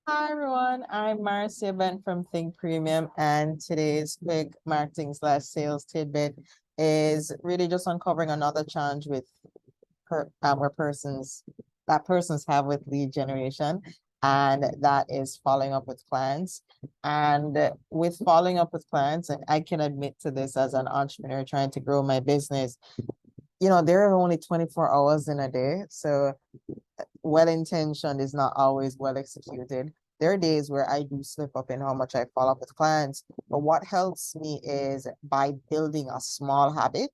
Hi everyone, I'm Marcia Ben from Think Premium, and today's quick marketing slash sales tidbit is really just uncovering another challenge with where persons have with lead generation, and that is following up with clients. And with following up with clients, and I can admit to this as an entrepreneur trying to grow my business, there are only 24 hours in a day, so well intentioned is not always well executed. There are days where I do slip up in how much I follow up with clients, but what helps me is by building a small habit.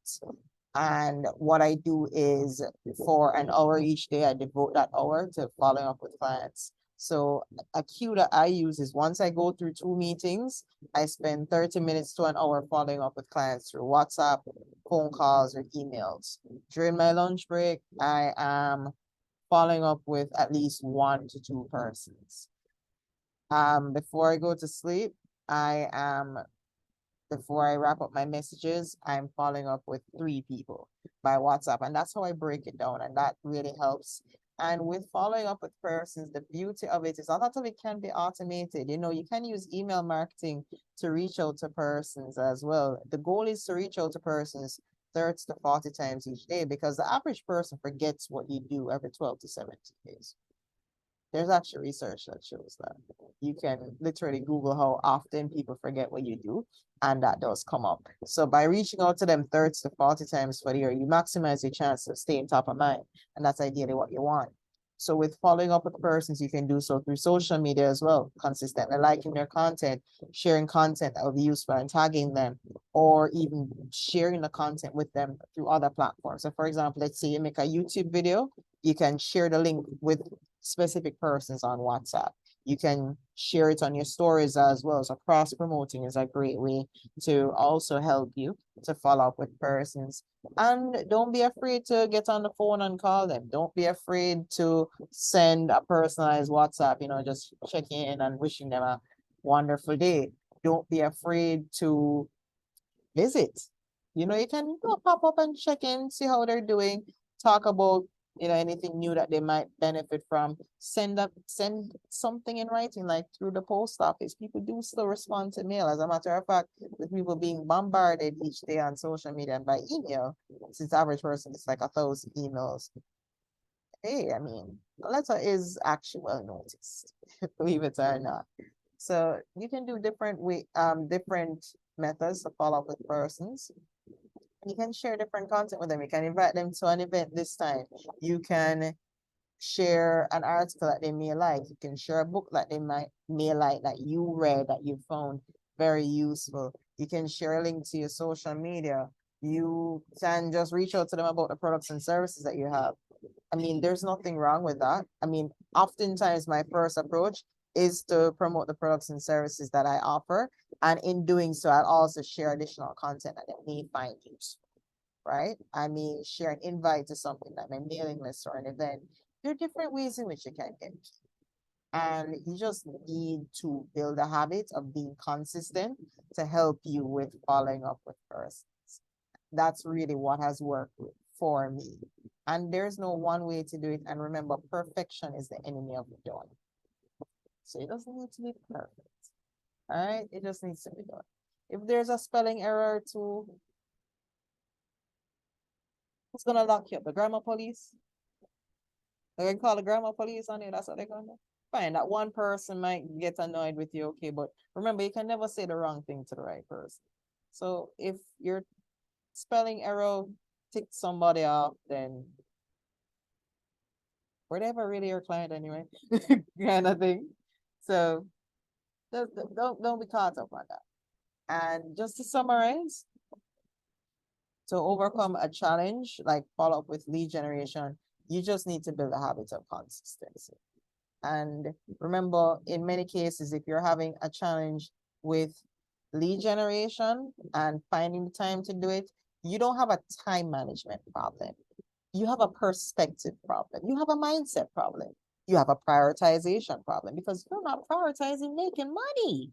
And what I do is for an hour each day, I devote that hour to following up with clients. So a cue that I use is once I go through two meetings, I spend 30 minutes to an hour following up with clients through WhatsApp, phone calls, or emails. During my lunch break, I am following up with at least one to two persons. Before I go to sleep, I am before I wrap up my messages, I'm following up with three people by WhatsApp. And that's how I break it down. And that really helps. And with following up with persons, the beauty of it is a lot of it can be automated. You can use email marketing to reach out to persons as well. The goal is to reach out to persons 30 to 40 times each day because the average person forgets what you do every 12 to 17 days. There's actually research that shows that you can literally Google how often people forget what you do, and that does come up. So by reaching out to them 30 to 40 times for the year, you maximize your chance of staying top of mind, and that's ideally what you want. So with following up with persons, you can do so through social media as well, consistently liking their content, sharing content that will be useful and tagging them, or even sharing the content with them through other platforms. So for example, let's say you make a YouTube video, you can share the link with specific persons on WhatsApp. You can share it on your stories as well. So cross promoting is a great way to also help you to follow up with persons. And don't be afraid to get on the phone and call them. Don't be afraid to send a personalized WhatsApp, just checking in and wishing them a wonderful day. Don't be afraid to visit. You can pop up and check in, see how they're doing, talk about anything new that they might benefit from. Send something in writing, like through the post office. People do still respond to mail. As a matter of fact, with people being bombarded each day on social media and by email, since the average person is like 1,000 emails. Hey, I mean, a letter is actually well noticed, believe it or not. So you can do different methods to follow up with persons. You can share different content with them. You can invite them to an event this time. You can share an article that they may like. You can share a book that they may like that you read that you found very useful. You can share a link to your social media. You can just reach out to them about the products and services that you have. I mean, there's nothing wrong with that. I mean, oftentimes my first approach is to promote the products and services that I offer. And in doing so, I'll also share additional content that they may find useful, right? I mean, share an invite to something like my mailing list or an event. There are different ways in which you can get. And you just need to build a habit of being consistent to help you with following up with persons. That's really what has worked for me. And there's no one way to do it. And remember, perfection is the enemy of done. So it doesn't need to be perfect. All right. It just needs to be done. If there's a spelling error too, who's gonna lock you up? The grammar police? They're gonna call the grammar police on you. That's what they're gonna do. Fine, that one person might get annoyed with you, okay, but remember, you can never say the wrong thing to the right person. So if your spelling error ticked somebody off, then were they ever really your client anyway? Kind of thing. So don't be caught up on that. And just to summarize, to overcome a challenge like follow up with lead generation, you just need to build a habit of consistency. And remember, in many cases, if you're having a challenge with lead generation and finding the time to do it, you don't have a time management problem. You have a perspective problem. You have a mindset problem. You have a prioritization problem because you're not prioritizing making money.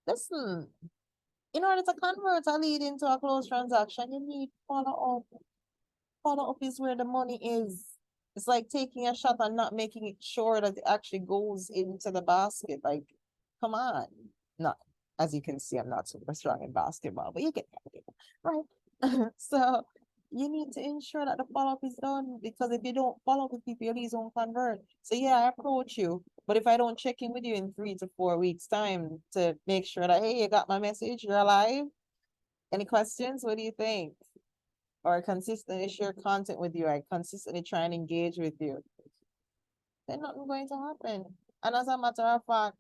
Listen, in order to convert a lead into a closed transaction, you need follow up. Follow up is where the money is. It's like taking a shot and not making it sure that it actually goes into the basket. Like, come on. Not, as you can see, I'm not super strong in basketball, but you get the idea, right? So you need to ensure that the follow-up is done, because if you don't follow up with people, your leads won't convert. So yeah, I approach you, but if I don't check in with you in 3 to 4 weeks time to make sure that, hey, you got my message, you're alive. Any questions? What do you think? Or consistently share content with you, I consistently try and engage with you, then nothing going to happen. And as a matter of fact,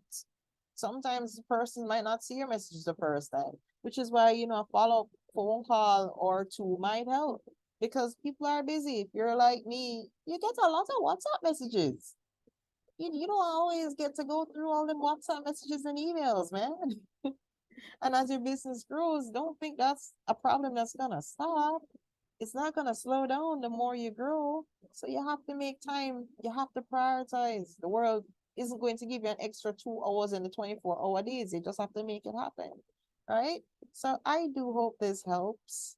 sometimes the person might not see your message the first time, which is why, a follow-up phone call or two might help, because people are busy. If you're like me, you get a lot of WhatsApp messages. You don't always get to go through all them WhatsApp messages and emails, man. And as your business grows, don't think that's a problem that's gonna stop. It's not gonna slow down the more you grow. So you have to make time. You have to prioritize. The world isn't going to give you an extra 2 hours in the 24-hour days. You just have to make it happen. Right? So I do hope this helps.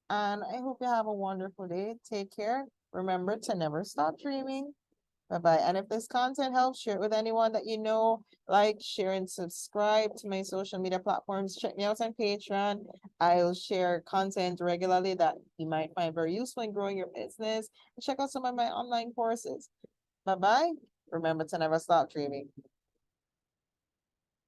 And I hope you have a wonderful day. Take care. Remember to never stop dreaming. Bye-bye. And if this content helps, share it with anyone that you know. Like, share, and subscribe to my social media platforms. Check me out on Patreon. I'll share content regularly that you might find very useful in growing your business. And check out some of my online courses. Bye-bye. Remember to never stop dreaming.